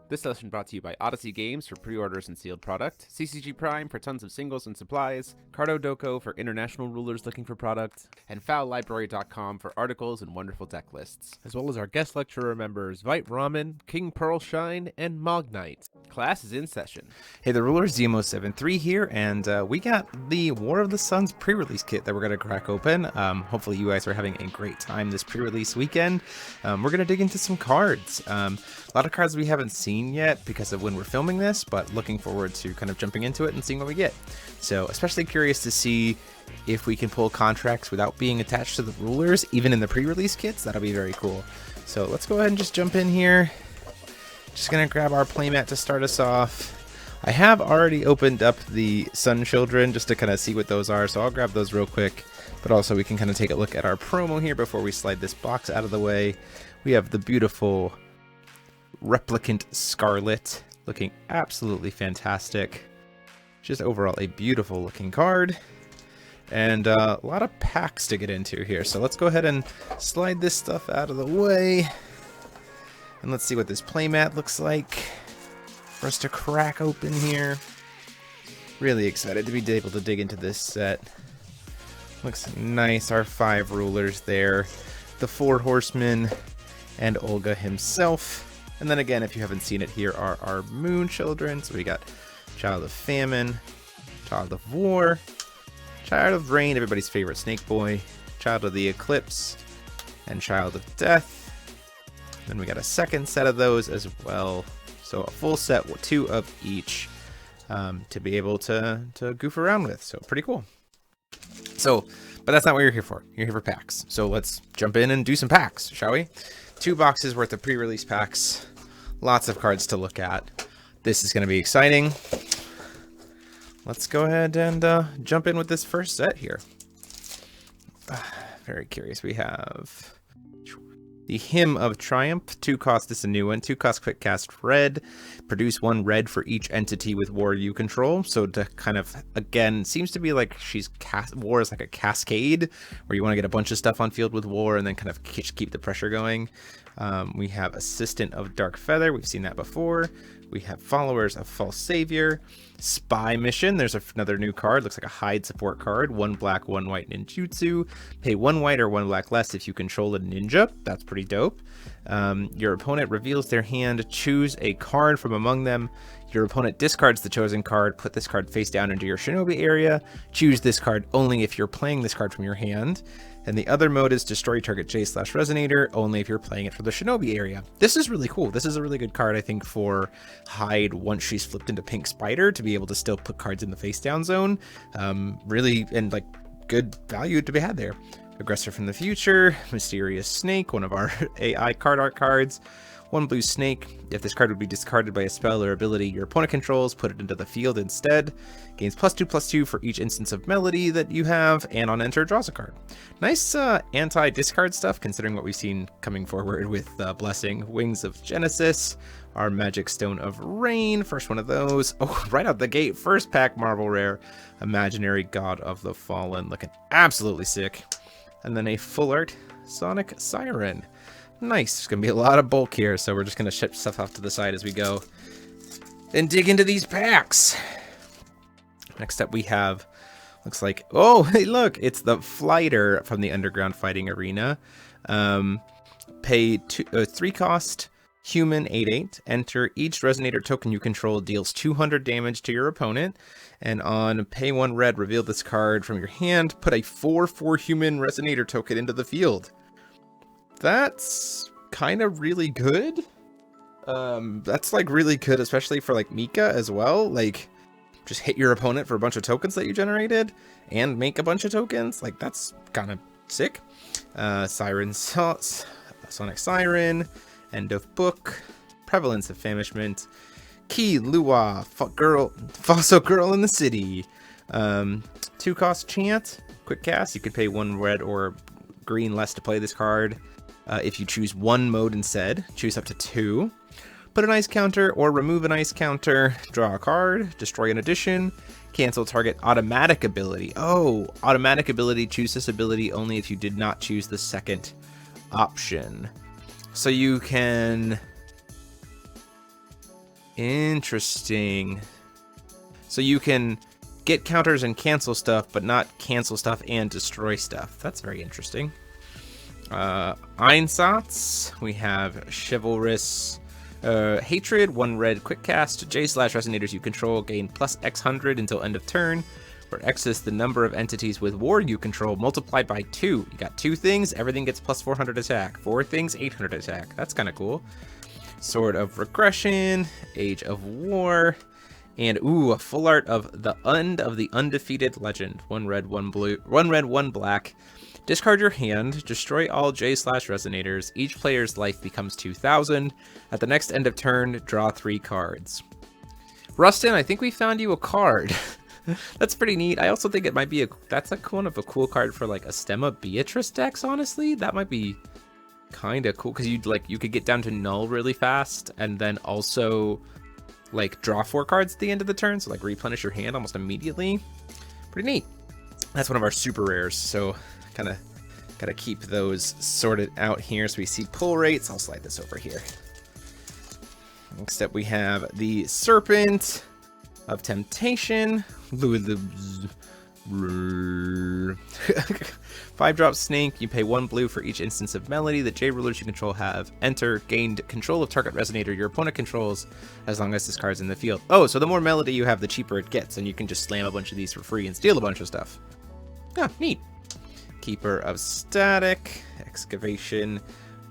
This session brought to you by Odyssey Games for pre-orders and sealed product, CCG Prime for tons of singles and supplies, Cardo Doko for international rulers looking for product, and FowlLibrary.com for articles and wonderful deck lists, as well as our guest lecturer members Vite Ramen, King Pearlshine, and Mognite. Class is in session. Hey, the rulers, DMO73 here, and we got the War of the Suns pre-release kit that we're going to crack open. Hopefully you guys are having a great time this pre-release weekend. We're going to dig into some cards. A lot of cards we haven't seen yet because of when we're filming this, but looking forward to kind of jumping into it and seeing what we get. So especially curious to see if we can pull contracts without being attached to the rulers, even in the pre-release kits. That'll be very cool. So let's go ahead and just jump in here. Just gonna grab our playmat to start us off. I have already opened up the Sun Children just to kind of see what those are, so I'll grab those real quick. But also we can kind of take a look at our promo here before we slide this box out of the way. We have the beautiful Replicant Scarlet, looking absolutely fantastic. Just overall a beautiful looking card. And a lot of packs to get into here, so let's go ahead and slide this stuff out of the way. And let's see what this playmat looks like for us to crack open here. Really excited to be able to dig into this set. Looks nice, our 5 rulers there. The 4 horsemen and Olga himself. And then again, if you haven't seen it, here are our Moon Children. So we got Child of Famine, Child of War, Child of Rain, everybody's favorite Snake Boy, Child of the Eclipse, and Child of Death. Then we got a second set of those as well. So a full set with 2 of each to be able to goof around with. So pretty cool. So, but that's not what you're here for. You're here for packs. So let's jump in and do some packs, shall we? 2 boxes worth of pre-release packs. Lots of cards to look at. This is going to be exciting. Let's go ahead and jump in with this first set here. Very curious. We have the Hymn of Triumph. 2 cost, this is a new one. 2 cost quick cast red. Produce 1 red for each entity with war you control. So to kind of, again, seems to be like war is like a cascade where you want to get a bunch of stuff on field with war and then kind of keep the pressure going. We have Assistant of Dark Feather. We've seen that before. We have Followers of False Savior. Spy Mission. There's another new card. Looks like a hide support card. 1 black, 1 white ninjutsu. Pay 1 white or 1 black less if you control a ninja. That's pretty dope. Your opponent reveals their hand. Choose a card from among them. Your opponent discards the chosen card. Put this card face down into your shinobi area. Choose this card only if you're playing this card from your hand. And the other mode is destroy target J/Resonator only if you're playing it from the shinobi area. This is really cool. This is a really good card, I think, for Hyde once she's flipped into Pink Spider to be able to still put cards in the face down zone. Really, and like good value to be had there. Aggressor from the Future, Mysterious Snake, one of our AI card art cards. 1 blue snake. If this card would be discarded by a spell or ability your opponent controls, put it into the field instead. Gains +2/+2 for each instance of melody that you have, and on enter draws a card. Nice anti-discard stuff, considering what we've seen coming forward with Blessing. Wings of Genesis, our Magic Stone of Rain, first one of those. Oh, right out the gate, first pack Marvel Rare, Imaginary God of the Fallen, looking absolutely sick. And then a full art Sonic Siren. Nice. There's going to be a lot of bulk here, so we're just going to ship stuff off to the side as we go and dig into these packs. Next up we have, looks like, oh, hey, look, it's the Flighter from the Underground Fighting Arena. Pay 3 cost, human, 8/8. Enter each Resonator token you control deals 200 damage to your opponent. And on pay 1 red, reveal this card from your hand. Put a 4/4 human Resonator token into the field. That's kind of really good. That's like really good, especially for like Mika as well. Like, just hit your opponent for a bunch of tokens that you generated and make a bunch of tokens. Like, that's kind of sick. Sonic Siren, End of Book, Prevalence of Famishment, Key Lua, Fossil Girl in the City. 2 cost Chant, quick cast. You could pay 1 red or green less to play this card. If you choose 1 mode instead, choose up to 2. Put an ice counter or remove an ice counter, draw a card, destroy an addition, cancel target automatic ability. Oh, automatic ability, choose this ability only if you did not choose the second option. So you can Interesting. So you can get counters and cancel stuff, but not cancel stuff and destroy stuff. That's very interesting. Einsatz. We have Chivalrous Hatred. 1 red quick cast. J/resonators you control gain plus X100 until end of turn, where X is the number of entities with war you control multiplied by 2. You got 2 things, everything gets plus 400 attack. 4 things, 800 attack. That's kind of cool. Sword of Regression, Age of War, and a full art of the End of the Undefeated Legend. 1 red, 1 blue, 1 red, 1 black. Discard your hand, destroy all J/resonators. Each player's life becomes 2,000. At the next end of turn, draw 3 cards. Rustin, I think we found you a card. That's pretty neat. I also think it might be that's a cool card for like a Stemma Beatrice decks, honestly. That might be kind of cool because you could get down to null really fast and then also like draw 4 cards at the end of the turn, so like replenish your hand almost immediately. Pretty neat. That's one of our super rares, so kind of gotta keep those sorted out here. So we see pull rates. I'll slide this over here. Next up we have the Serpent of Temptation. 5-drop Snake. You pay 1 blue for each instance of Melody that J rulers you control have gained control of target resonator your opponent controls as long as this card's in the field. Oh, so the more Melody you have, the cheaper it gets, and you can just slam a bunch of these for free and steal a bunch of stuff. Ah, neat. Keeper of Static. Excavation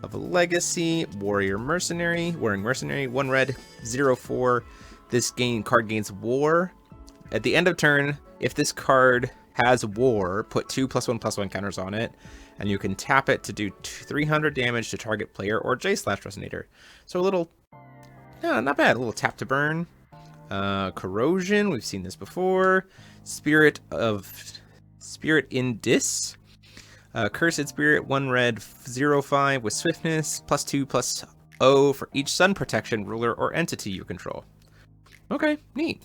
of Legacy. Warring Mercenary. 1 red, 0/4. This card gains War. At the end of turn, if this card has War, put 2 +1/+1 counters on it, and you can tap it to do 300 damage to target player or J/resonator. So a little, not bad. A little tap to burn. Corrosion, we've seen this before. Spirit in Dis. Cursed Spirit, 1 red, 0/5 with swiftness, +2/+0 for each sun protection ruler or entity you control. Okay, neat.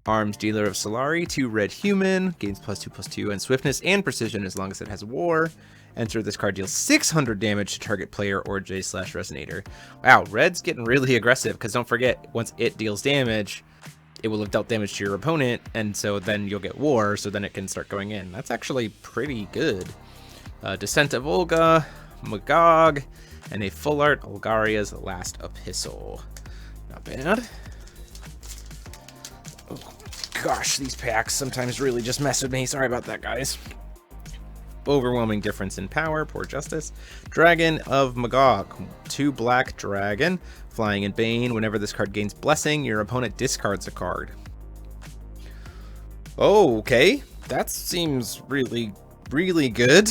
Arms Dealer of Solari, 2 red human, gains +2/+2 and swiftness and precision as long as it has War. Enter this card deals 600 damage to target player or J/resonator. Wow, red's getting really aggressive because don't forget, once it deals damage, it will have dealt damage to your opponent, and so then you'll get War, so then it can start going in. That's actually pretty good. Descent of Olga, Magog, and a full art Olgaria's Last Epistle. Not bad. Gosh, these packs sometimes really just mess with me. Sorry about that, guys. Overwhelming difference in power. Poor justice. Dragon of Magog. 2 black dragon. Flying in Bane. Whenever this card gains Blessing, your opponent discards a card. Oh, okay. That seems really, really good.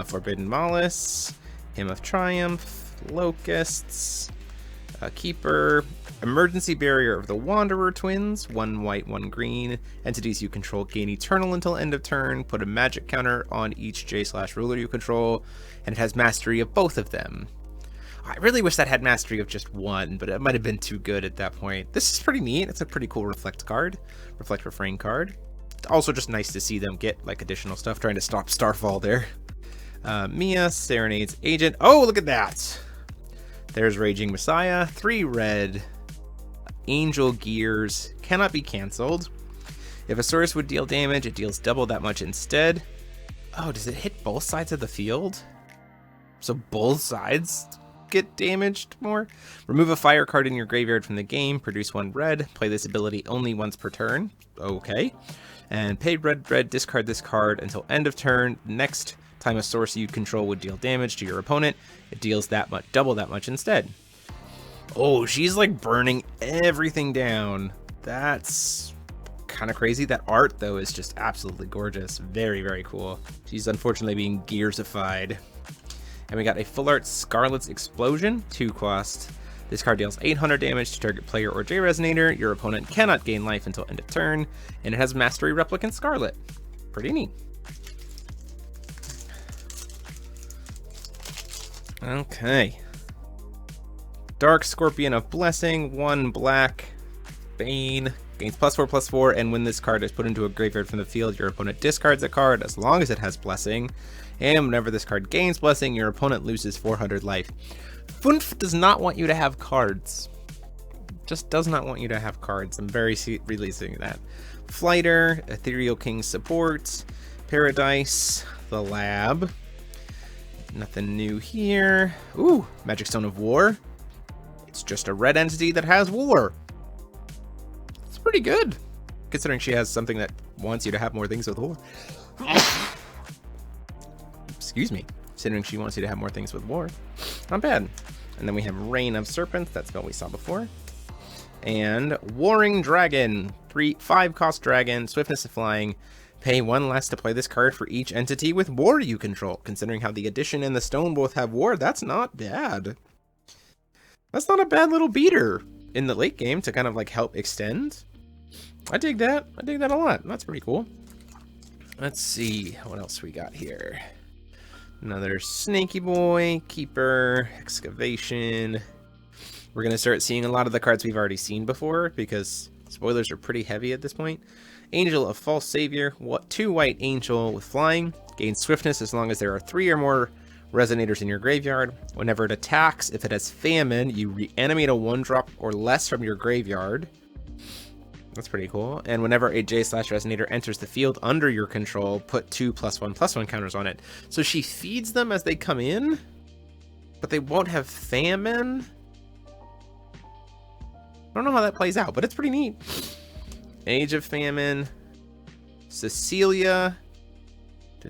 Forbidden Malice. Hymn of Triumph. Locusts. Keeper. Emergency Barrier of the Wanderer Twins, 1 white, 1 green. Entities you control gain Eternal until end of turn. Put a magic counter on each J/ruler you control, and it has mastery of both of them. I really wish that had mastery of just 1, but it might have been too good at that point. This is pretty neat. It's a pretty cool Reflect card, Reflect Refrain card. Also just nice to see them get like additional stuff, trying to stop Starfall there. Mia, Serenade's Agent. Oh, look at that! There's Raging Messiah, 3 red. Angel Gears cannot be canceled. If a source would deal damage, it deals double that much instead. Oh, does it hit both sides of the field? So both sides get damaged more? Remove a fire card in your graveyard from the game, produce 1 red, play this ability only once per turn. Okay. And pay red, discard this card until end of turn. Next time a source you control would deal damage to your opponent, it deals that much, double that much instead. Oh, she's like burning everything down. That's kind of crazy. That art, though, is just absolutely gorgeous. Very, very cool. She's unfortunately being gearsified. And we got a full art Scarlet's Explosion, 2 cost. This card deals 800 damage to target player or J-Resonator. Your opponent cannot gain life until end of turn. And it has Mastery Replicant Scarlet. Pretty neat. Okay. Dark Scorpion of Blessing, 1 black, Bane, gains +4/+4, and when this card is put into a graveyard from the field, your opponent discards a card as long as it has Blessing, and whenever this card gains Blessing, your opponent loses 400 life. Funf does not want you to have cards. Just does not want you to have cards. I'm very releasing that. Flighter, Ethereal King support, Paradise, the Lab. Nothing new here. Ooh, Magic Stone of War. It's just a red entity that has war. It's pretty good, considering she has something that wants you to have more things with war. Excuse me. Considering she wants you to have more things with war. Not bad. And then we have Reign of Serpents. That's what we saw before. And Warring Dragon. 5 cost dragon, swiftness of flying. Pay 1 less to play this card for each entity with war you control. Considering how the Edition and the Stone both have war, that's not bad. That's not a bad little beater in the late game to kind of like help extend. I dig that. I dig that a lot. That's pretty cool. Let's see what else we got here. Another Snaky Boy, Keeper, Excavation. We're going to start seeing a lot of the cards we've already seen before because spoilers are pretty heavy at this point. Angel of False Savior, 2 white angel with flying. Gains swiftness as long as there are 3 or more resonators in your graveyard. Whenever it attacks, if it has famine, you reanimate a 1-drop or less from your graveyard. That's pretty cool. And whenever a J/resonator enters the field under your control, put 2 +1/+1 counters on it. So she feeds them as they come in, but they won't have famine. I don't know how that plays out, but it's pretty neat. Age of Famine, Cecilia, 2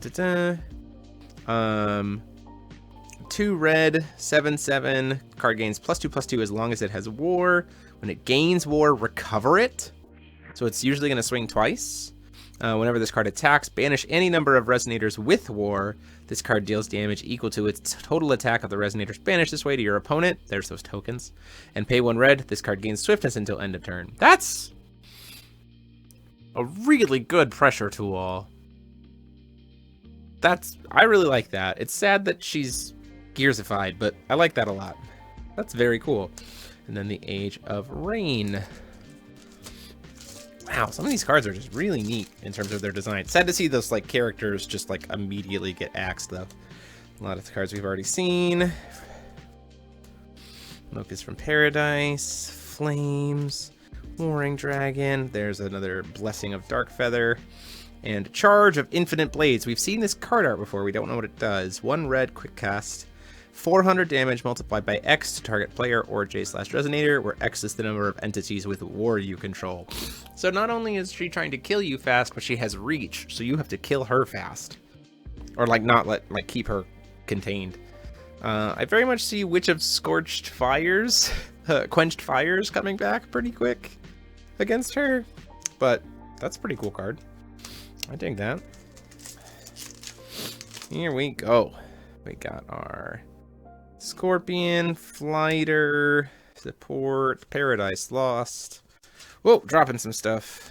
red, 7/7. Card gains +2/+2 as long as it has war. When it gains war, recover it. So it's usually going to swing twice. Whenever this card attacks, banish any number of resonators with war. This card deals damage equal to its total attack of the resonators banished this way to your opponent. There's those tokens. And pay 1 red. This card gains swiftness until end of turn. That's a really good pressure tool. I really like that. It's sad that she's gearsified, but I like that a lot. That's very cool. And then the Age of Rain. Wow, some of these cards are just really neat in terms of their design. Sad to see those like characters just like immediately get axed though. A lot of the cards we've already seen. Locust from Paradise, Flames, Warring Dragon. There's another Blessing of Darkfeather. And Charge of Infinite Blades. We've seen this card art before. We don't know what it does. 1 red, quick cast. 400 damage multiplied by X to target player or J/resonator, where X is the number of entities with war you control. So not only is she trying to kill you fast, but she has reach, so you have to kill her fast. Or like not keep her contained. I very much see Witch of Scorched Fires, Quenched Fires coming back pretty quick against her. But that's a pretty cool card. I dig that. Here we go. We got our Scorpion, Flighter, Support, Paradise Lost. Whoa, dropping some stuff.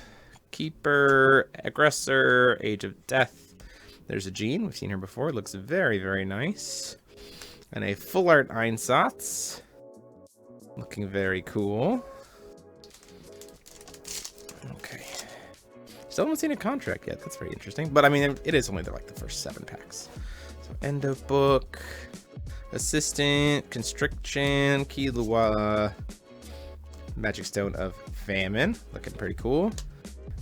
Keeper, Aggressor, Age of Death. There's a Jean. We've seen her before. Looks very, very nice. And a Full Art Einsatz. Looking very cool. Okay. Still haven't seen a contract yet. That's very interesting. But I mean, it is only like the first 7 packs. So End of Book. Assistant, Constriction, Kilua, Magic Stone of Famine, looking pretty cool.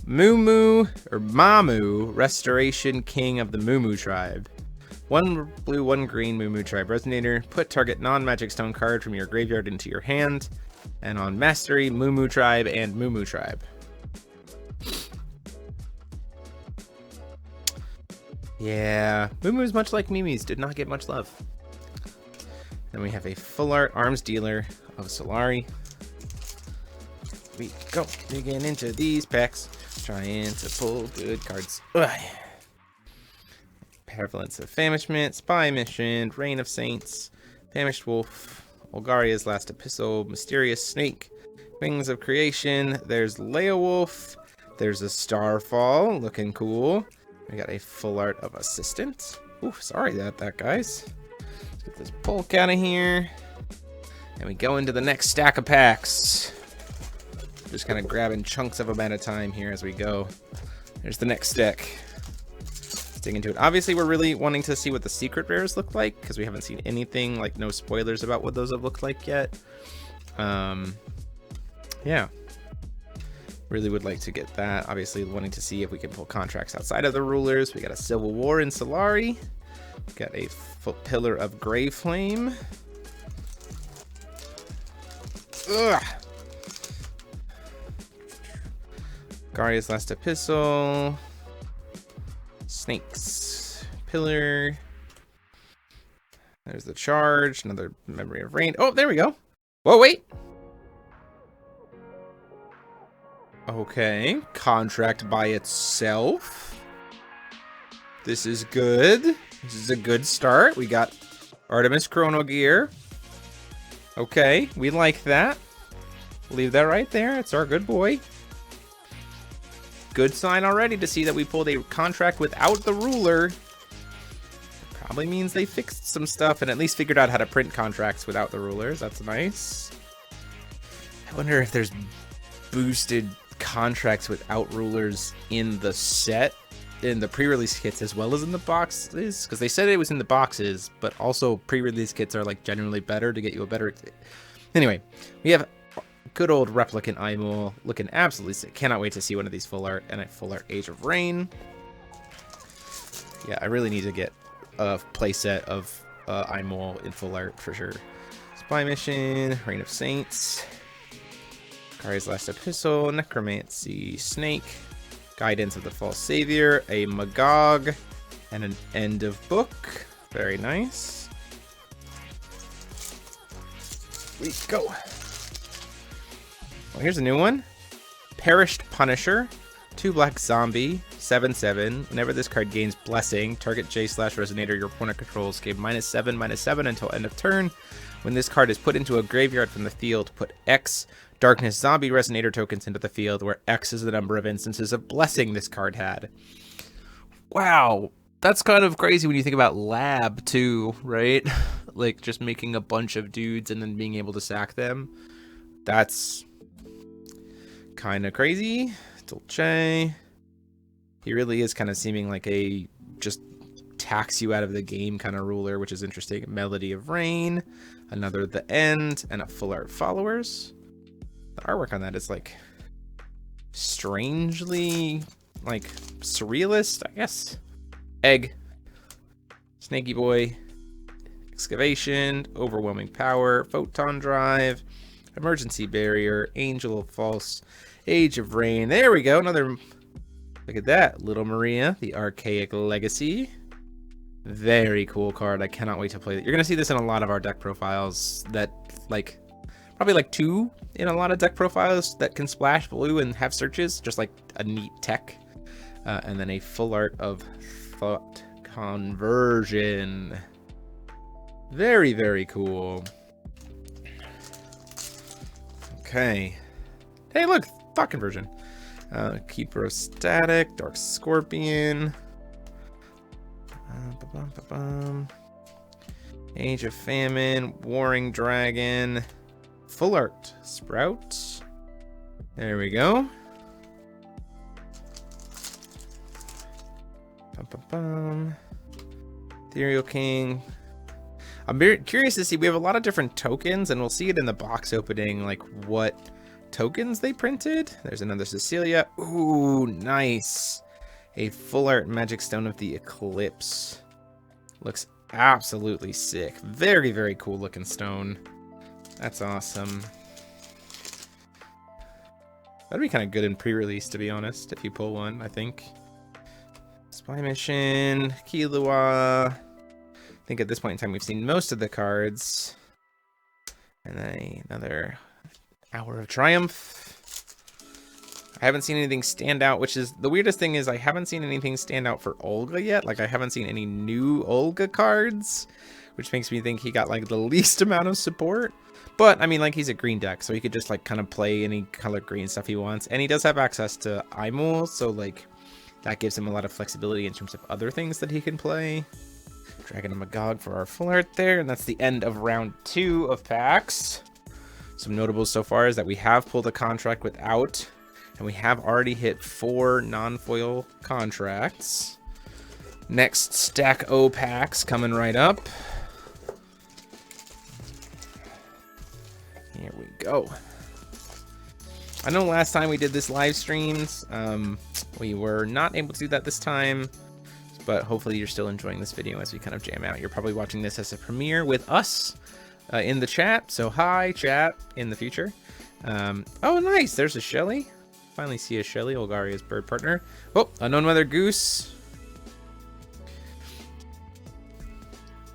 Mumu, or Mamu, Restoration King of the Mumu Tribe. 1 blue, 1 green Mumu Tribe Resonator. Put target non-Magic Stone card from your graveyard into your hand. And on Mastery, Mumu Tribe and Mumu Tribe. Yeah, Mumu's much like Mimi's, did not get much love. Then we have a Full Art Arms Dealer of Solari. We go digging into these packs, trying to pull good cards. Ugh. Prevalence of Famishment, Spy Mission, Reign of Saints, Famished Wolf, Olgaria's Last Epistle, Mysterious Snake, Wings of Creation. There's Leowolf. There's a Starfall, looking cool. We got a Full Art of Assistant. Ooh, sorry about that, guys. Let's get this bulk out of here. And we go into the next stack of packs. Just kind of grabbing chunks of them at a time here as we go. There's the next stack. Let's dig into it. Obviously, we're really wanting to see what the secret rares look like, because we haven't seen anything, like no spoilers about what those have looked like yet. Yeah. Really would like to get that. Obviously wanting to see if we can pull contracts outside of the rulers. We got a Civil War in Solari. We got a Pillar of Grey Flame. Ugh. Garia's Last Epistle. Snakes. Pillar. There's the Charge. Another Memory of Rain. Oh, there we go. Whoa, wait. Okay. Contract by itself. This is good. This is a good start. We got Artemis Chrono Gear. Okay. We like that. Leave that right there. It's our good boy. Good sign already to see that we pulled a contract without the ruler. Probably means they fixed some stuff and at least figured out how to print contracts without the rulers. That's nice. I wonder if there's boosted contracts without rulers in the set, in the pre-release kits as well as in the boxes, because they said it was in the boxes, but also pre-release kits are like generally better to get you a better. Anyway, we have good old replicant Imul looking absolutely sick. Cannot wait to see one of these full art and a full art Age of Rain. Yeah, I really need to get a playset of Imul in full art for sure. Spy Mission, Reign of Saints, Kari's Last Epistle, Necromancy, Snake, Guidance of the False Savior, a Magog, and an End of Book. Very nice. We go. Well, here's a new one. Perished Punisher, 2 black zombie, 7/7. Whenever this card gains Blessing, target J/Resonator your opponent controls gain -7/7 until end of turn. When this card is put into a graveyard from the field, put X Darkness Zombie Resonator tokens into the field, where X is the number of instances of Blessing this card had. Wow, that's kind of crazy when you think about Lab too, right? Like just making a bunch of dudes and then being able to sack them. That's kind of crazy. Dolce. He really is kind of seeming like a just tax you out of the game kind of ruler, which is interesting. Melody of Rain, another The End, and a full art Followers. The artwork on that is like strangely like surrealist, I guess. Egg, Snaky Boy, Excavation, Overwhelming Power, Photon Drive, Emergency Barrier, Angel of False, Age of Rain. There we go. Another. Look at that. Little Maria, the Archaic Legacy. Very cool card. I cannot wait to play it. You're going to see this in a lot of our deck profiles that like probably like 2 in a lot of deck profiles that can splash blue and have searches, just like a neat tech. And then a full art of Thought Conversion. Very, very cool. Okay. Hey, look, Thought Conversion. Keeper of Static, Dark Scorpion. Age of Famine, Warring Dragon. Full art Sprout. There we go. Ethereal King. I'm very curious to see. We have a lot of different tokens, and we'll see it in the box opening, like what tokens they printed. There's another Cecilia. Ooh, nice. A full art Magic Stone of the Eclipse. Looks absolutely sick. Very, very cool looking stone. That's awesome. That'd be kind of good in pre-release, to be honest, if you pull one, I think. Spy Mission, Killua. I think at this point in time we've seen most of the cards. And then another Hour of Triumph. I haven't seen anything stand out, which is the weirdest thing is I haven't seen anything stand out for Olga yet. Like I haven't seen any new Olga cards, which makes me think he got like the least amount of support. But I mean, like he's a green deck, so he could just like kind of play any color green stuff he wants. And he does have access to Imul, so like that gives him a lot of flexibility in terms of other things that he can play. Dragon and Magog for our full art there, and that's the end of round 2 of packs. Some notables so far is that we have pulled a contract without, and we have already hit 4 non-foil contracts. Next stack O packs coming right up. Here we go. I know last time we did this live streams, we were not able to do that this time, but hopefully you're still enjoying this video as we kind of jam out. You're probably watching this as a premiere with us in the chat, so hi chat in the future. Oh nice, there's a Shelly. Finally see a Shelly, Olgaria's bird partner. Oh, unknown weather goose.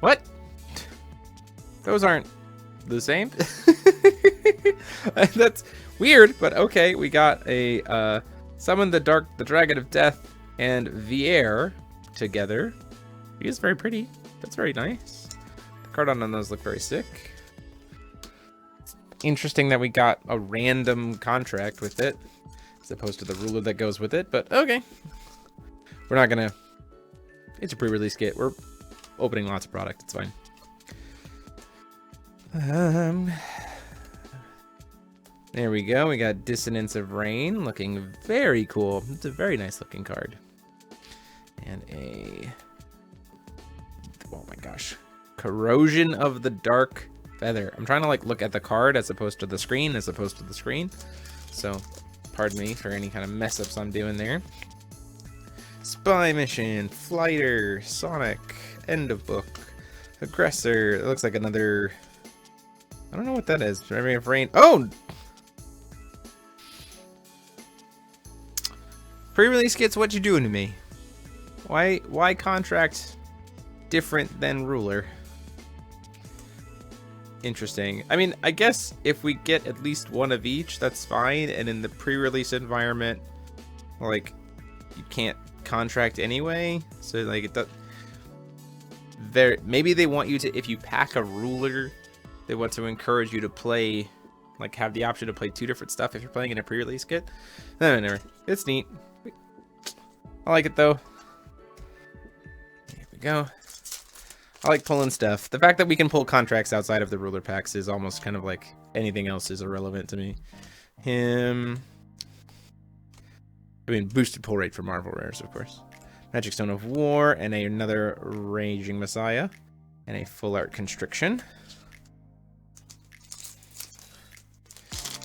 What? Those aren't the same. That's weird, but okay. We got a summon the dragon of death, and Vizjerei together. He is very pretty. That's very nice. The card on those look very sick. Interesting that we got a random contract with it, as opposed to the ruler that goes with it. But okay, we're not gonna. It's a pre-release kit. We're opening lots of product. It's fine. There we go. We got Dissonance of Rain, looking very cool. It's a very nice looking card. And oh my gosh, Corrosion of the Dark Feather. I'm trying to like look at the card as opposed to the screen, So, pardon me for any kind of mess ups I'm doing there. Spy Mission, Flighter, Sonic, End of Book, Aggressor. It looks like another. I don't know what that is. Memory of Rain. Oh! Pre-release kits, what you doing to me? Why contract different than ruler? Interesting. I mean, I guess if we get at least one of each, that's fine. And in the pre-release environment, like, you can't contract anyway. So like it does. Maybe they want you to, if you pack a ruler, they want to encourage you to play, like have the option to play two different stuff if you're playing in a pre-release kit. No, never. It's neat. I like it though. Here we go. I like pulling stuff. The fact that we can pull contracts outside of the ruler packs is almost kind of like anything else is irrelevant to me. Boosted pull rate for Marvel rares, of course. Magic Stone of War, and another Raging Messiah, and a Full Art Constriction.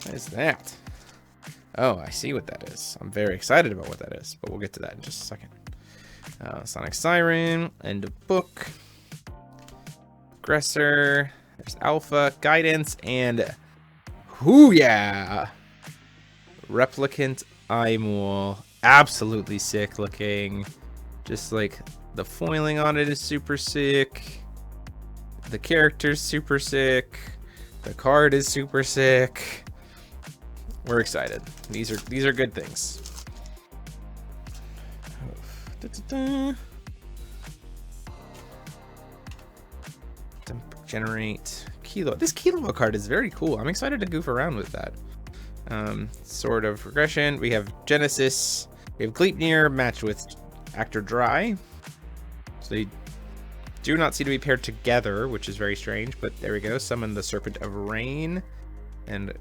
What is that? Oh, I see what that is. I'm very excited about what that is, but we'll get to that in just a second. Sonic Siren, End of Book, Aggressor, there's Alpha, Guidance, and yeah! Replicant Eyemul. Absolutely sick looking. Just like the foiling on it is super sick. The character's super sick. The card is super sick. We're excited. These are good things. Generate Kilo. This Kilo card is very cool. I'm excited to goof around with that. Sword of Regression. We have Genesis. We have Gleipnir matched with Actor Dry. So they do not seem to be paired together, which is very strange, but there we go. Summon the Serpent of Rain and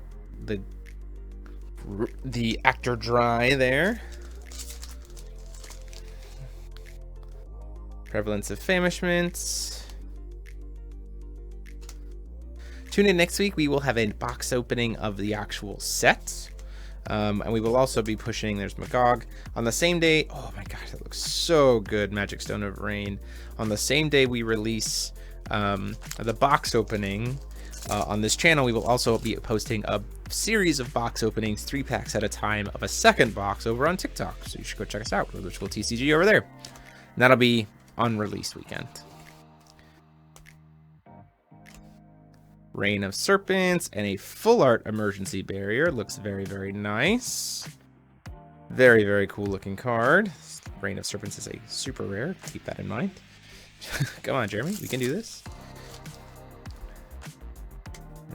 the Actor Dry there. Prevalence of Famishment. Tune in next week. We will have a box opening of the actual set. And we will also be pushing, there's Magog. On the same day, oh my gosh, that looks so good, Magic Stone of Rain. On the same day we release the box opening on this channel, we will also be posting a series of box openings, 3 packs at a time, of a second box over on TikTok. So you should go check us out, Which will TCG over there. And that'll be on release weekend. Reign of Serpents and a Full Art Emergency Barrier. Looks very, very nice. Very, very cool looking card. Reign of Serpents is a super rare. Keep that in mind. Come on, Jeremy. We can do this.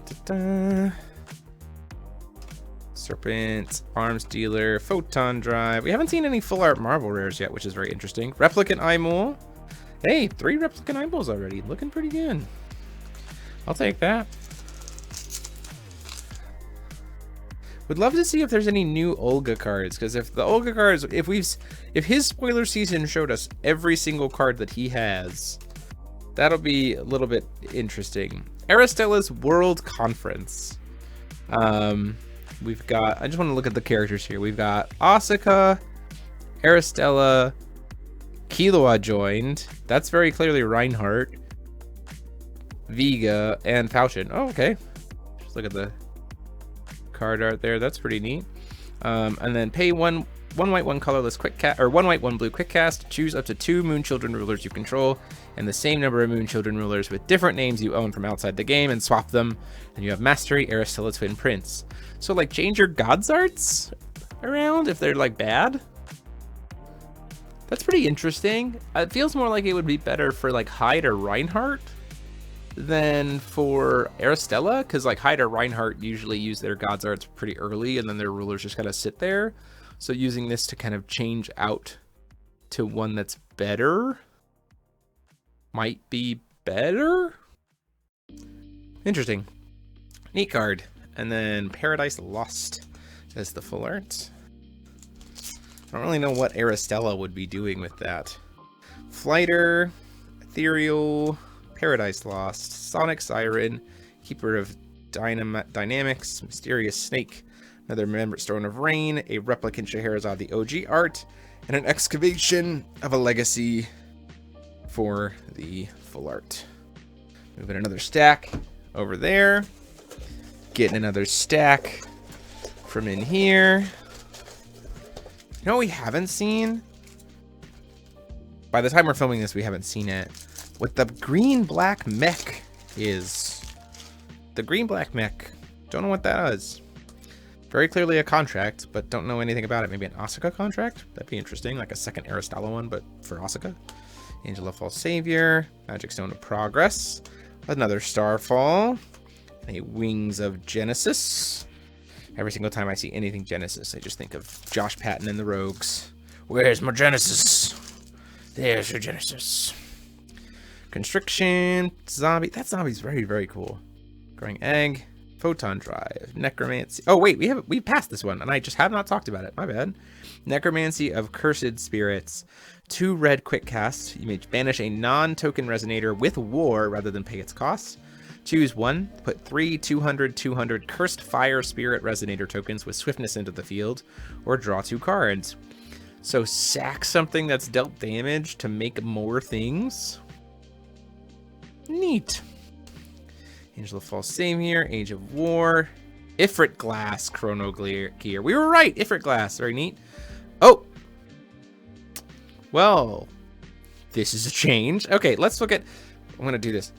Da-da-da. Serpent, Arms Dealer, Photon Drive. We haven't seen any Full Art Marvel rares yet, which is very interesting. Replicant Eyemul. Hey, 3 Replicant Eyemuls already. Looking pretty good. I'll take that. Would love to see if there's any new Olga cards, because if the Olga cards, if his spoiler season showed us every single card that he has, that'll be a little bit interesting. Aristella's World Conference. we've got, I just want to look at the characters here. We've got Asuka, Aristella, Killua joined. That's very clearly Reinhardt, Vega, and Falchion. Oh, okay. Just look at the card art there. That's pretty neat. And then pay one white, one colorless quick cast, or 1 white, 1 blue quick cast. Choose up to 2 Moon Children rulers you control, and the same number of Moon Children rulers with different names you own from outside the game, and swap them. Then you have Mastery, Aristella, Twin Prince. So like change your God's Arts around if they're like bad. That's pretty interesting. It feels more like it would be better for like Hyde or Reinhardt than for Aristella, because like Hyde or Reinhardt usually use their God's Arts pretty early, and then their rulers just kind of sit there. So using this to kind of change out to one that's better might be better. Interesting. Neat card. And then Paradise Lost as the full art. I don't really know what Aristella would be doing with that. Flighter, Ethereal, Paradise Lost, Sonic Siren, Keeper of Dynamics, Mysterious Snake, another Remembrance Stone of Rain, a Replicant Scheherazade, the OG art, and an Excavation of a Legacy for the full art. Moving another stack over there. Getting another stack from in here. You know what we haven't seen? By the time we're filming this, we haven't seen it. What the green-black mech is. The green-black mech. Don't know what that is. Very clearly a contract, but don't know anything about it. Maybe an Asuka contract? That'd be interesting. Like a second Aristella one, but for Asuka. Angel of False Savior. Magic Stone of Progress. Another Starfall. A Wings of Genesis. Every single time I see anything Genesis, I just think of Josh Patton and the Rogues. Where's my Genesis? There's your Genesis. Constriction. Zombie. That zombie's very, very cool. Growing Egg. Photon Drive. Necromancy. Oh, wait. We passed this one, and I just have not talked about it. My bad. Necromancy of Cursed Spirits. 2 red quick casts. You may banish a non-token resonator with War rather than pay its cost. Choose 1, put 3 200 Cursed Fire Spirit Resonator tokens with Swiftness into the field, or draw 2 cards. So sack something that's dealt damage to make more things. Neat. Angel of False Savior, Age of War, Ifrit Glass, Chrono Gear. We were right, Ifrit Glass, very neat. Oh! Well, this is a change. Okay, let's look at, I'm gonna do this.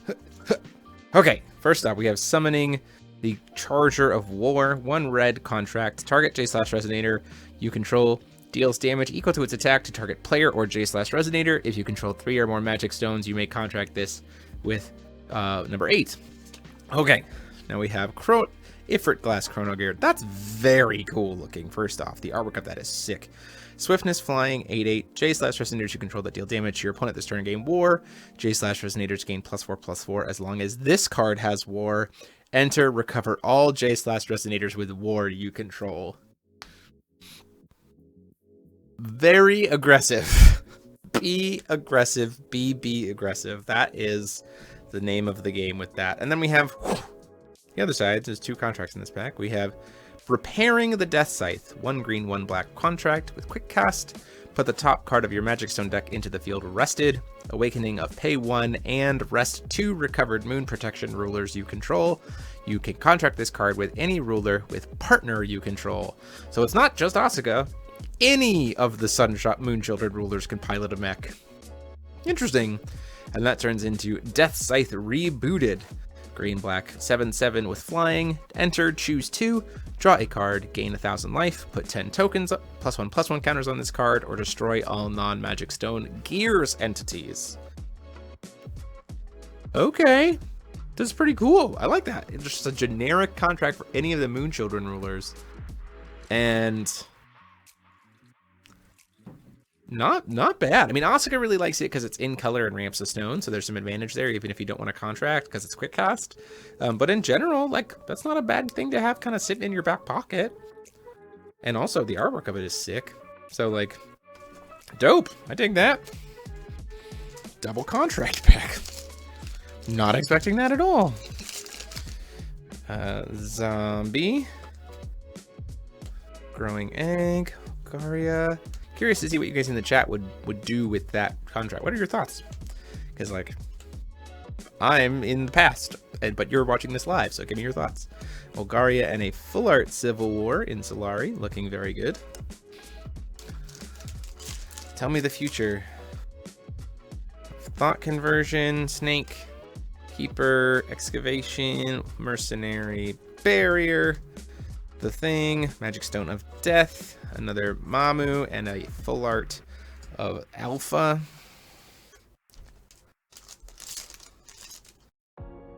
Okay, first up, we have Summoning the Charger of War. 1 red contract. Target J/Resonator you control deals damage equal to its attack to target player or J/Resonator. If you control 3 or more magic stones, you may contract this with number 8. Okay, now we have Ifrit Glass Chrono Gear. That's very cool looking, first off. The artwork of that is sick. Swiftness, Flying, 8/8. J/Resonators you control that deal damage to your opponent this turn game War. J/Resonators gain +4/+4 as long as this card has War. Enter, recover all J/Resonators with War you control. Very aggressive. Be aggressive. Be aggressive. That is the name of the game with that. And then we have the other side. There's 2 contracts in this pack. We have Repairing the Death Scythe, 1 green, 1 black contract with quick cast. Put the top card of your Magic Stone deck into the field rested. Awakening of pay 1 and rest 2 recovered Moon Protection rulers you control. You can contract this card with any ruler with partner you control. So it's not just Asuka. Any of the Sunshot Moon Children rulers can pilot a mech. Interesting. And that turns into Death Scythe Rebooted. Green, black, 7/7 with flying. Enter, choose 2, draw a card, gain 1,000 life, put 10 tokens, +1/+1 counters on this card, or destroy all non-Magic Stone Gears entities. Okay. This is pretty cool. I like that. It's just a generic contract for any of the Moon Children rulers. And not bad. I mean, Asuka really likes it because it's in color and ramps the stone, so there's some advantage there, even if you don't want to contract because it's quick cast. But in general, like, that's not a bad thing to have kind of sitting in your back pocket. And also, the artwork of it is sick. So, like, dope. I dig that. Double contract pack. Not expecting that at all. Zombie. Growing Egg, Garia. Curious to see what you guys in the chat would do with that contract. What are your thoughts? Because, like, I'm in the past, but you're watching this live, so give me your thoughts. Olgaria and a full art Civil War in Solari, looking very good. Tell me the future. Thought Conversion, Snake, Keeper, Excavation, Mercenary, Barrier, The Thing, Magic Stone of Death, another Mamu, and a full art of Alpha.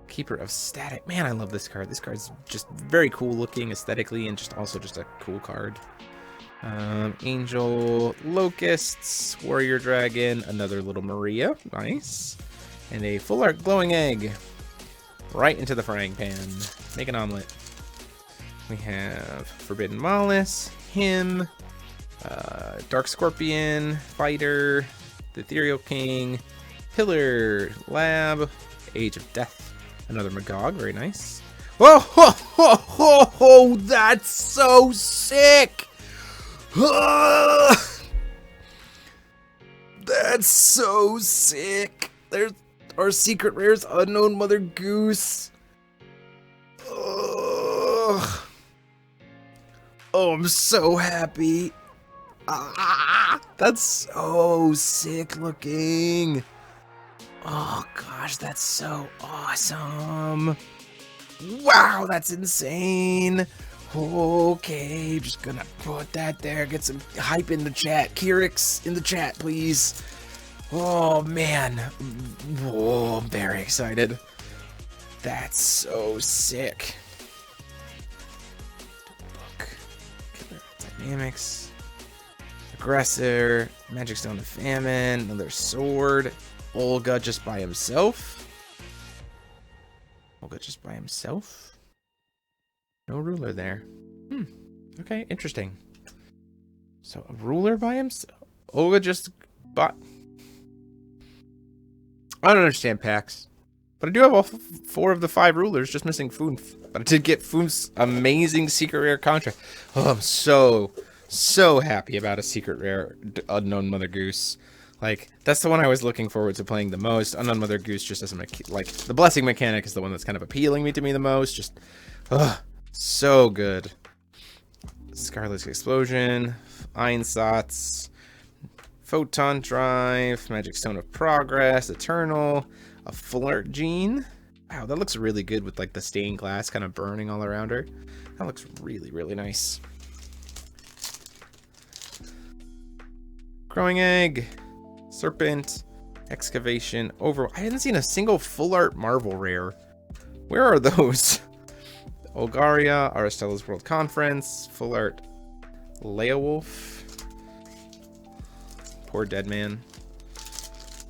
Keeper of Static. Man, I love this card. This card's just very cool looking aesthetically and just also just a cool card. Angel Locusts, Warrior Dragon, another little Maria. Nice. And a full art Glowing Egg. Right into the frying pan. Make an omelet. We have Forbidden Mollusk, him, Dark Scorpion, Fighter, the Ethereal King, Pillar, Lab, Age of Death, another Magog, very nice. Whoa, ho, ho, ho, ho, that's so sick! That's so sick! There's our secret rares, Unknown Mother Goose. Oh, I'm so happy. That's so sick looking. Oh gosh, that's so awesome. Wow, that's insane. Okay, just gonna put that there, get some hype in the chat. Kyrix in the chat, please. Oh man. Whoa, I'm very excited. That's so sick. Book. Killer Dynamics. Aggressor. Magic Stone of Famine. Another sword. Olga just by himself. Olga just by himself. No ruler there. Okay, interesting. So a ruler by himself. Olga just bought. I don't understand packs, but I do have all 4 of the 5 rulers, just missing Foonf. But I did get Foonf's amazing secret rare contract. Oh, I'm so happy about a secret rare Unknown Mother Goose. Like, that's the one I was looking forward to playing the most. Unknown Mother Goose just doesn't like the blessing mechanic is the one that's kind of appealing to me the most. Just, so good. Scarlet's Explosion, Einsatz, Photon Drive, Magic Stone of Progress, Eternal, a Flirt Gene. Wow, that looks really good with like the stained glass kind of burning all around her. That looks really, really nice. Growing Egg, Serpent, Excavation, I hadn't seen a single full art Marvel rare. Where are those? Olgaria, Aristella's World Conference, full art Leowolf. Poor dead man.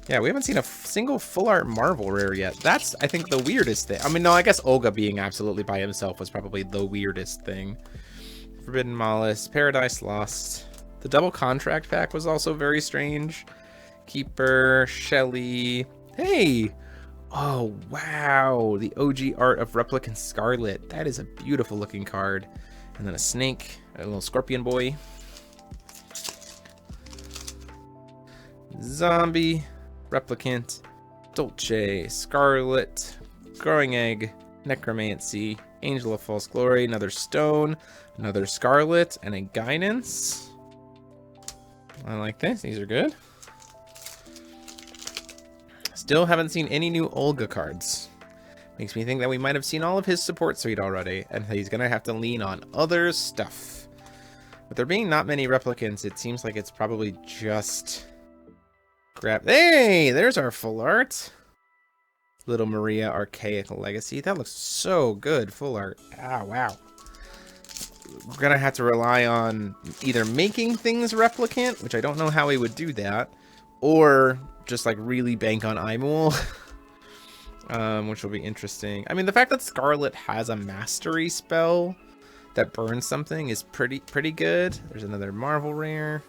Yeah, we haven't seen a single full art Marvel rare yet. That's, I think, the weirdest thing. I mean, no, I guess Olga being absolutely by himself was probably the weirdest thing. Forbidden Mollusk, Paradise Lost. The double contract pack was also very strange. Keeper, Shelly. Hey! Oh, wow. The OG art of Replicant Scarlet. That is a beautiful looking card. And then a snake, a little scorpion boy. Zombie, Replicant, Dolce, Scarlet, Growing Egg, Necromancy, Angel of False Glory, another Stone, another Scarlet, and a Guidance. I like this. These are good. Still haven't seen any new Olga cards. Makes me think that we might have seen all of his support suite already, and he's going to have to lean on other stuff. With there being not many replicants, it seems like it's probably just... Hey, there's our full art. Little Maria Archaic Legacy. That looks so good, full art. Ah, wow. We're going to have to rely on either making things replicant, which I don't know how he would do that, or just like really bank on Imul, which will be interesting. I mean, the fact that Scarlet has a mastery spell that burns something is pretty good. There's another Marvel rare.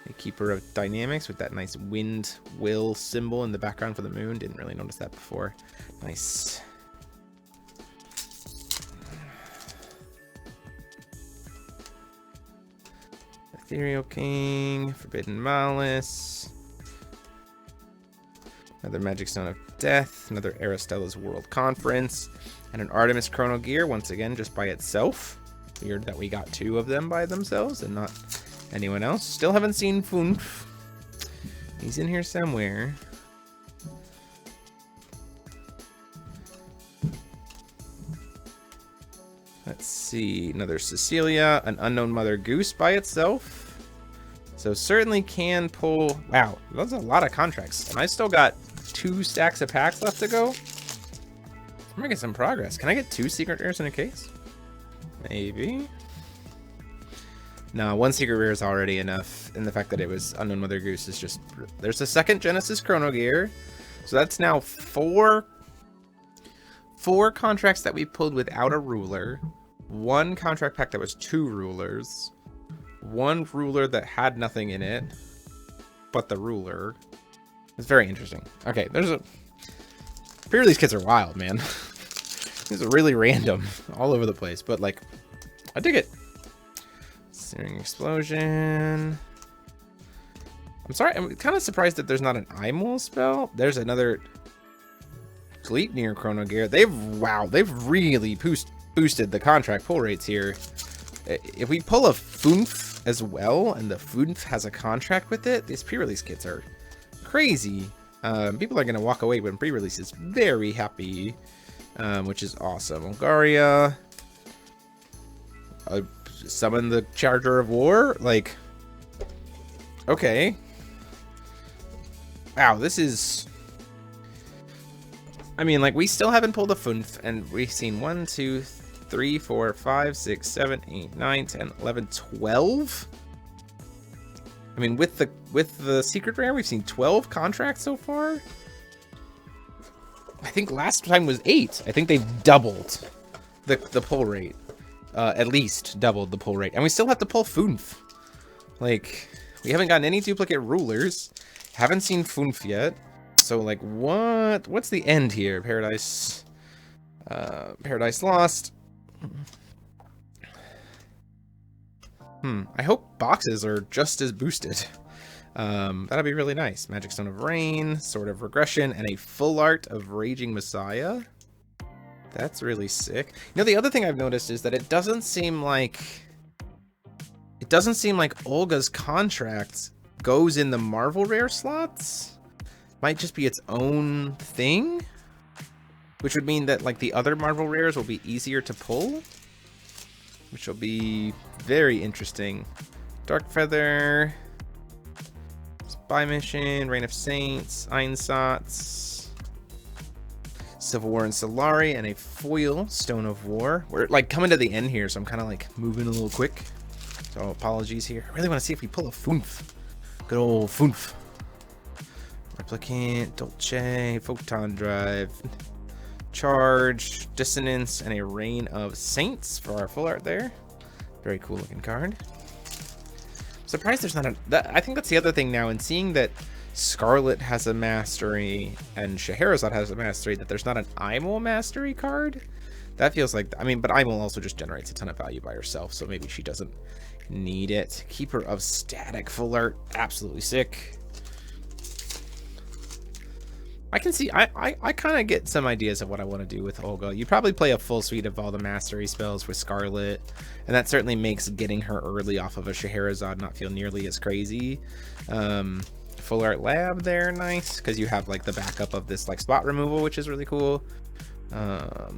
A Keeper of Dynamics with that nice wind will symbol in the background for the moon. Didn't really notice that before. Nice. Ethereal King, Forbidden Malice, another Magic Stone of Death, another Aristella's World Conference, and an Artemis Chrono Gear, once again, just by itself. Weird that we got 2 of them by themselves and not anyone else. Still haven't seen Funf. He's in here somewhere. Let's see, another Cecilia, an Unknown Mother Goose by itself. So certainly can pull, wow, that's a lot of contracts. And I still got 2 stacks of packs left to go. I'm making some progress. Can I get 2 secret rares in a case? Maybe. No, 1 secret rare is already enough. And the fact that it was Unknown Mother Goose is just, there's a second Genesis Chrono Gear. So that's now 4 contracts that we pulled without a ruler, 1 contract pack that was 2 rulers, 1 ruler that had nothing in it but the ruler. It's very interesting. Okay, there's a Prerelease kits are wild, man. These are really random all over the place, but like I dig it. Searing Explosion. I'm sorry, I'm kind of surprised that there's not an Imul spell. There's another Gleipnir Chrono Gear. They've really boosted the contract pull rates here. If we pull a Funf as well, and the Funf has a contract with it, these pre-release kits are crazy. People are going to walk away when pre-release is very happy, which is awesome. Olgaria. Summon the Charger of War. Like, okay. Wow, this is... I mean, like, we still haven't pulled a Funf, and we've seen 1, 2, 3, 4, 5, 6, 7, 8, 9, 10, 11, 12. I mean, with the secret rare, we've seen 12 contracts so far. I think last time was 8. I think they've doubled the pull rate. At least doubled the pull rate. And we still have to pull Funf. Like, we haven't gotten any duplicate rulers. Haven't seen Funf yet. So, like, what's the end here? Paradise Lost. I hope boxes are just as boosted. That'd be really nice. Magic Stone of Rain, Sword of Regression, and a full art of Raging Messiah. That's really sick. You know, the other thing I've noticed is that it doesn't seem like Olga's contract goes in the Marvel rare slots. Might just be its own thing, which would mean that like the other Marvel rares will be easier to pull, which will be very interesting. Dark Feather, Spy Mission, Reign of Saints, Einsatz, Civil War and Solari, and a foil Stone of War. We're like coming to the end here, so I'm kind of like moving a little quick. So apologies here. I really want to see if we pull a Funf. Good old Funf. Replicant, Dolce, Photon Drive, Charge, Dissonance, and a Reign of Saints for our full art there. Very cool looking card. Surprised there's not I think that's the other thing now, and seeing that Scarlet has a mastery and Scheherazade has a mastery, that there's not an Imul mastery card. That feels like, I mean, but Imul also just generates a ton of value by herself, so maybe she doesn't need it. Keeper of Static full art, absolutely sick. I can see, I kind of get some ideas of what I want to do with Olga. You probably play a full suite of all the mastery spells with Scarlet, and that certainly makes getting her early off of a Scheherazade not feel nearly as crazy. Full art lab there, nice, because you have like the backup of this like spot removal, which is really cool. I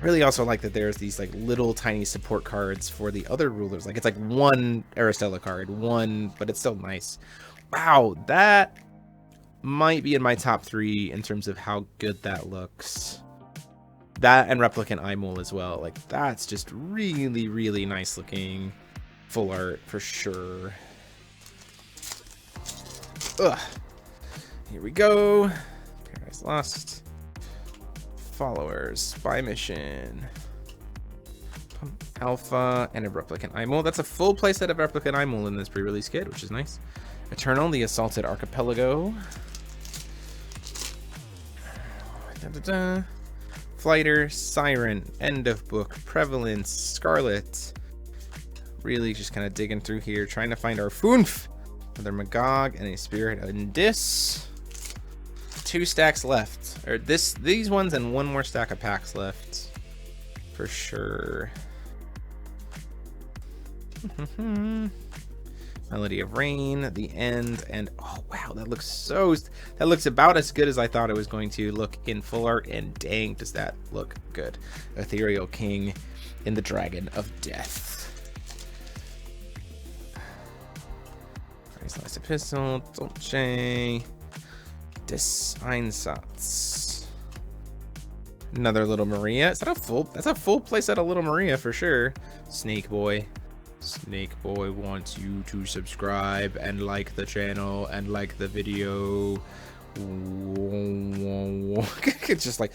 really also like that there's these like little tiny support cards for the other rulers. Like it's like one Aristella card, but it's still nice. Wow, that might be in my top 3 in terms of how good that looks. That and Replicant Imul as well. Like that's just really, really nice looking full art for sure. Ugh. Here we go. Paradise Lost. Followers. Spy Mission. Alpha and a Replicant Imul. That's a full playset of Replicant Imul in this pre-release kit, which is nice. Eternal, the Assaulted Archipelago. Flighter, Siren, End of Book, Prevalence, Scarlet, Really just kind of digging through here, trying to find our Foonf. Another Magog and a Spirit and Dis. 2 stacks left. Or these ones and 1 more stack of packs left. For sure. Melody of Rain, the end, and oh wow, that looks about as good as I thought it was going to look in full art, and dang, does that look good. Ethereal King in the Dragon of Death. Nice Epistle, Dolce, Des Einsatz. Another Little Maria. Is that a full? That's a full playset of Little Maria for sure. Snake Boy. Snake Boy wants you to subscribe and like the channel and like the video. It's just like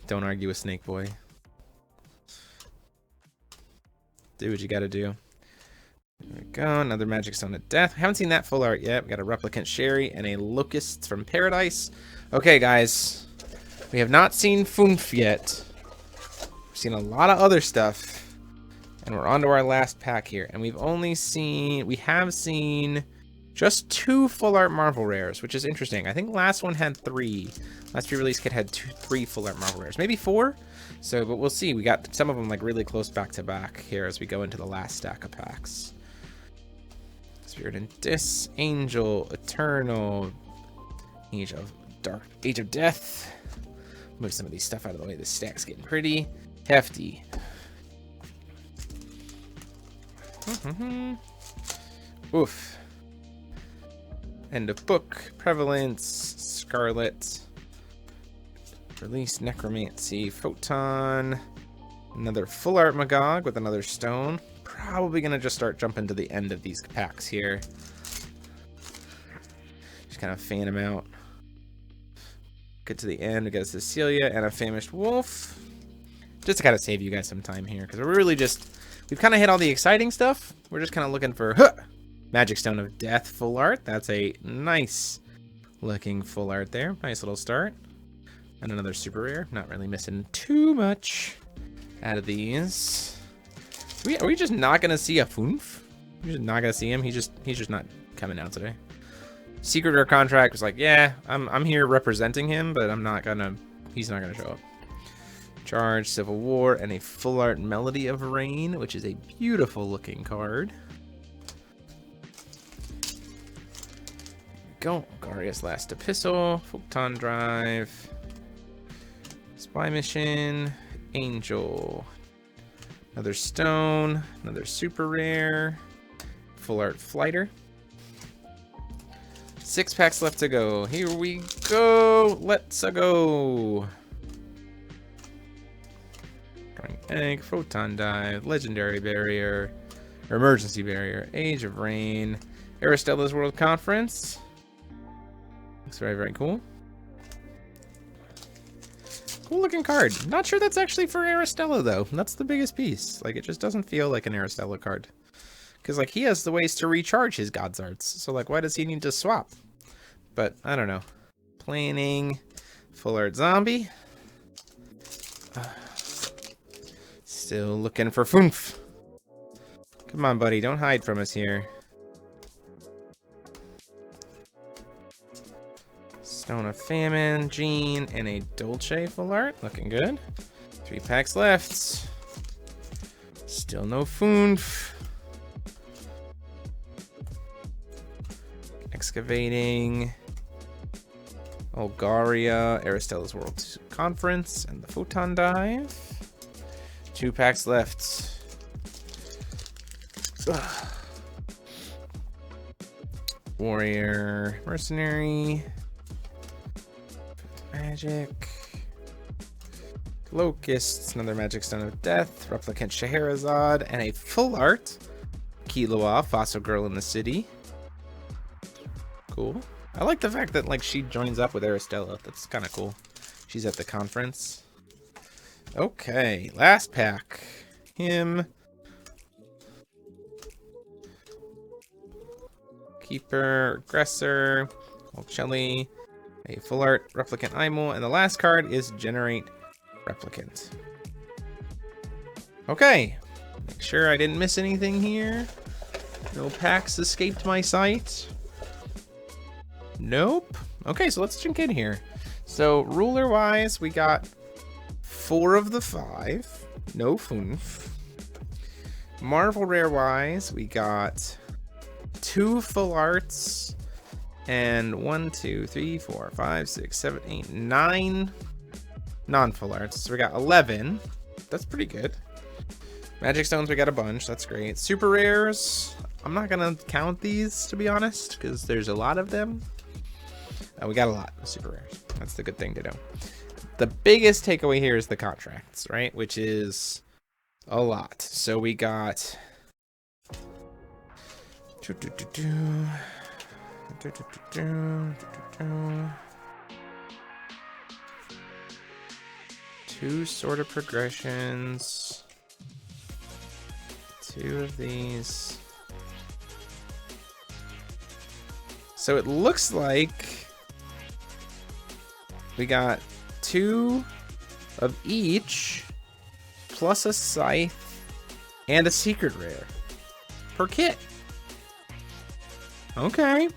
don't argue with Snake Boy. Do what you gotta do. There we go, another Magic Stone of Death. We haven't seen that full art yet. We got a Replicant Sherry and a Locust from Paradise. Okay, guys. We have not seen Foonf yet. We've seen a lot of other stuff. And we're on to our last pack here. And we have seen just 2 full art Marvel rares, which is interesting. I think last one had 3. Last pre-release kit had 3 full art Marvel rares. Maybe 4? So, but we'll see. We got some of them like really close back to back here as we go into the last stack of packs. Spirit and Dis, Angel, Eternal, Age of Death. Move some of these stuff out of the way. This stack's getting pretty hefty. Oof. End of Book, Prevalence, Scarlet, Release, Necromancy, Photon, another full art Magog with another stone. Probably gonna just start jumping to the end of these packs here. Just kind of fan them out. Get to the end, we got a Cecilia and a Famished Wolf. Just to kind of save you guys some time here, because we're really we've kind of hit all the exciting stuff. We're just kind of looking for Magic Stone of Death full art. That's a nice looking full art there. Nice little start. And another super rare. Not really missing too much out of these. Are we just not gonna see a Foonf? We're just not gonna see him. He's just not coming out today. Secret Rare Contract was like, yeah, I'm here representing him, but he's not gonna show up. Charge, Civil War, and a full art Melody of Rain, which is a beautiful looking card. Go. Garia's Last Epistle, Photon Drive, Spy Mission, Angel, another Stone, another super rare, full art Flighter. 6 packs left to go. Here we go. Let's go. Drawing Egg, Photon Dive, Legendary Barrier, or Emergency Barrier, Age of Rain, Aristella's World Conference. Looks very, very cool. Cool looking card. Not sure that's actually for Aristella though. That's the biggest piece. Like, it just doesn't feel like an Aristella card. Because, like, he has the ways to recharge his God's Arts. So, like, why does he need to swap? But, I don't know. Planning. Full art Zombie. Still looking for Foonf. Come on, buddy. Don't hide from us here. Stone of Famine, Jean, and a Dolce full art. Looking good. 3 packs left. Still no Foonf. Excavating. Olgaria, Aristella's World Conference, and the Photon Dive. 2 packs left. Ugh. Warrior, Mercenary, Magic, Locusts, another Magic Stone of Death, Replicant Scheherazade, and a full art Killua, Fossil Girl in the City. Cool. I like the fact that, like, she joins up with Aristella. That's kind of cool. She's at the conference. Okay, last pack. Him. Keeper, Aggressor, Olchelli, a full art Replicant Imul, and the last card is Generate Replicant. Okay, make sure I didn't miss anything here. No packs escaped my sight. Nope. Okay, so let's jump in here. So ruler wise, we got 4 of the 5. No funf. Marvel rare wise, we got 2 full arts and 1, 2, 3, 4, 5, 6, 7, 8, 9 non-full arts. So we got 11. That's pretty good. Magic stones, we got a bunch. That's great. Super rares, I'm not gonna count these, to be honest, because there's a lot of them. We got a lot of super rares. That's the good thing to know. The biggest takeaway here is the contracts, right? Which is a lot. So we got 2 sort of progressions. 2 of these. So it looks like we got 2 of each, plus a scythe and a secret rare per kit. Okay.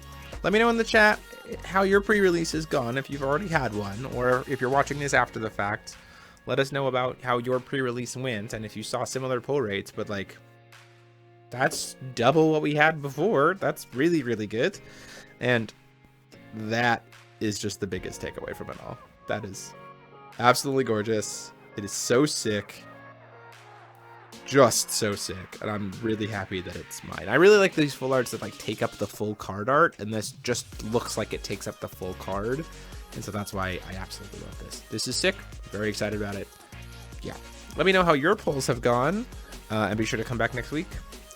Let me know in the chat how your pre-release has gone, if you've already had one, or if you're watching this after the fact. Let us know about how your pre-release went, and if you saw similar pull rates, but like, that's double what we had before. That's really, really good. And that is just the biggest takeaway from it all. That is absolutely gorgeous. It is so sick. Just so sick. And I'm really happy that it's mine. I really like these full arts that like take up the full card art, and this just looks like it takes up the full card. And so that's why I absolutely love this. This is sick. Very excited about it. Yeah. Let me know how your pulls have gone. And be sure to come back next week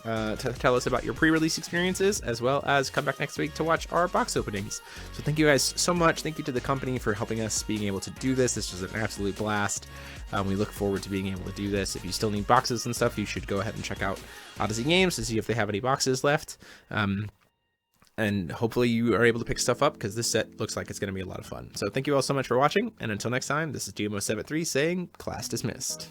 to tell us about your pre-release experiences, as well as come back next week to watch our box openings. So thank you guys so much. Thank you to the company for helping us being able to do this. This was an absolute blast. We look forward to being able to do this. If you still need boxes and stuff, you should go ahead and check out Odyssey Games to see if they have any boxes left. And hopefully you are able to pick stuff up, because this set looks like it's going to be a lot of fun. So thank you all so much for watching, and until next time, this is DMO73 saying class dismissed.